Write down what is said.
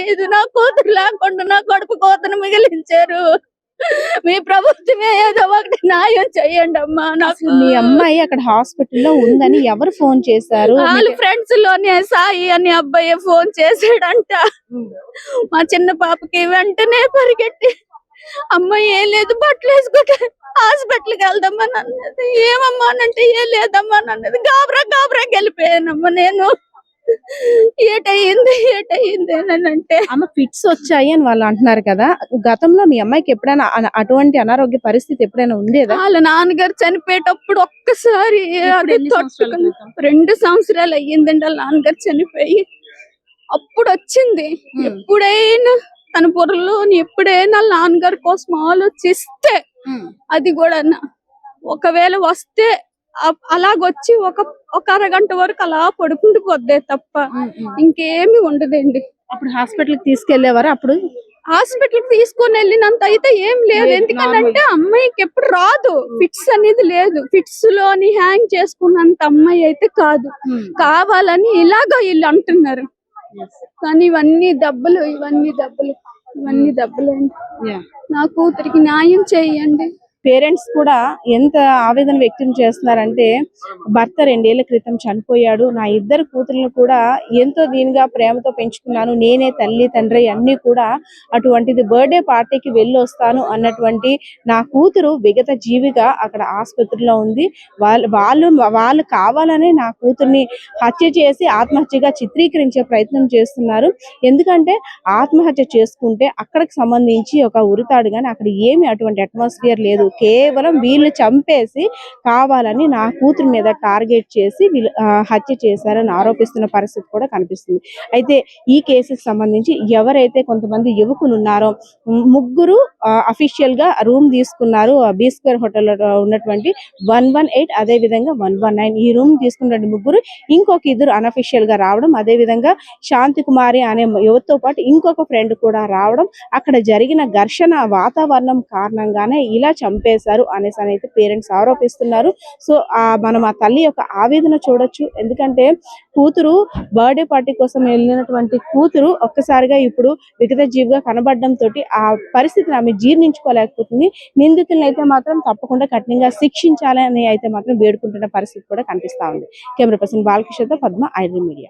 తెలియదు. నా కూతురు లేకుండా నా కొడుకు కూతురు మిగిలించారు. మీ ప్రభుత్వమే ఏదో ఒకటి న్యాయం చెయ్యండి అమ్మా. నాకు మీ అమ్మాయి అక్కడ హాస్పిటల్లో ఉందని ఎవరు ఫోన్ చేశారు? వాళ్ళ ఫ్రెండ్స్ లోనే సాయి అని అబ్బాయి ఫోన్ చేసాడంట. మా చిన్న పాపకి వెంటనే పరిగెట్టి అమ్మాయి ఏం లేదు బట్టలు వేసుకుంటే హాస్పిటల్కి వెళ్దామని అన్నది. ఏమమ్మా అంటే ఏం లేదమ్మా అన్నది. గాబరాకి వెళ్ళిపోయానమ్మా నేను. ఏటయింది అని అంటే ఆమె ఫిట్స్ వచ్చాయి అని వాళ్ళు అంటున్నారు కదా. గతంలో మీ అమ్మాయికి ఎప్పుడైనా అటువంటి అనారోగ్య పరిస్థితి ఎప్పుడైనా ఉండేదా? వాళ్ళ నాన్నగారు చనిపోయేటప్పుడు ఒక్కసారి అది తట్టుకుని 2 సంవత్సరాలు అయ్యిందండి వాళ్ళ నాన్నగారు చనిపోయి. అప్పుడు వచ్చింది. ఎప్పుడైనా తన పొరలో ఎప్పుడైనా వాళ్ళ నాన్నగారి కోసం ఆలోచిస్తే అది కూడా ఒకవేళ వస్తే అలాగొచ్చి ఒక అరగంట వరకు అలా పడుకుంటూ పోద్దే తప్ప ఇంకేమి ఉండదండి. అప్పుడు హాస్పిటల్ కి తీసుకెళ్లేవారు? అప్పుడు హాస్పిటల్ తీసుకొని వెళ్ళినంత అయితే ఏం లేదు. ఎందుకంటే అమ్మాయికి ఎప్పుడు రాదు, ఫిట్స్ అనేది లేదు. ఫిట్స్ లోని హ్యాంగ్ చేసుకున్నంత అమ్మాయి అయితే కాదు. కావాలని ఇలాగా వీళ్ళు అంటున్నారు. కానీ ఇవన్నీ దెబ్బలు అండి. నా కూతురికి న్యాయం చేయండి. పేరెంట్స్ కూడా ఎంత ఆవేదన వ్యక్తం చేస్తున్నారంటే, భర్త 2 ఏళ్ల క్రితం చనిపోయాడు, నా 2 కూతుర్లను కూడా ఎంతో దీనిగా ప్రేమతో పెంచుకున్నాను, నేనే తల్లి తండ్రి అన్ని కూడా, అటువంటిది బర్త్డే పార్టీకి వెళ్ళి వస్తాను అన్నటువంటి నా కూతురు విగత జీవిగా అక్కడ ఆసుపత్రిలో ఉంది. వాళ్ళు కావాలనే నా కూతుర్ని హత్య చేసి ఆత్మహత్యగా చిత్రీకరించే ప్రయత్నం చేస్తున్నారు. ఎందుకంటే ఆత్మహత్య చేసుకుంటే అక్కడికి సంబంధించి ఒక ఉరితాడు కానీ అక్కడ ఏమి అటువంటి అట్మాస్ఫియర్ లేదు. కేవలం వీళ్ళు చంపేసి కావాలని నా కూతురు మీద టార్గెట్ చేసి వీళ్ళు హత్య చేశారని ఆరోపిస్తున్న పరిస్థితి కూడా కనిపిస్తుంది. అయితే ఈ కేసుకు సంబంధించి ఎవరైతే కొంతమంది యువకులు ఉన్నారో, 3 అఫీషియల్ గా రూమ్ తీసుకున్నారు బీ స్క్వేర్ హోటల్ ఉన్నటువంటి 118 అదే విధంగా 119 ఈ రూమ్ తీసుకున్నటువంటి 3, ఇంకొక 2 అనఫీషియల్ గా రావడం, అదే విధంగా శాంతి కుమారి అనే యువతతో పాటు ఇంకొక ఫ్రెండ్ కూడా రావడం, అక్కడ జరిగిన ఘర్షణ వాతావరణం కారణంగానే ఇలా చంపేశారు అనేసి అయితే పేరెంట్స్ ఆరోపిస్తున్నారు. సో మనం ఆ తల్లి యొక్క ఆవేదన చూడొచ్చు. ఎందుకంటే కూతురు బర్త్డే పార్టీ కోసం వెళ్ళినటువంటి కూతురు ఒక్కసారిగా ఇప్పుడు విగత జీవిగా కనబడడం తోటి ఆ పరిస్థితిని ఆమె జీర్ణించుకోలేకపోతుంది. నిందితులను అయితే మాత్రం తప్పకుండా కఠినంగా శిక్షించాలని అయితే మాత్రం వేడుకుంటున్న పరిస్థితి కూడా కనిపిస్తా ఉంది. కెమెరా పర్సన్ బాలకృష్ణతో పద్మ, ఐడ్రీ మీడియా.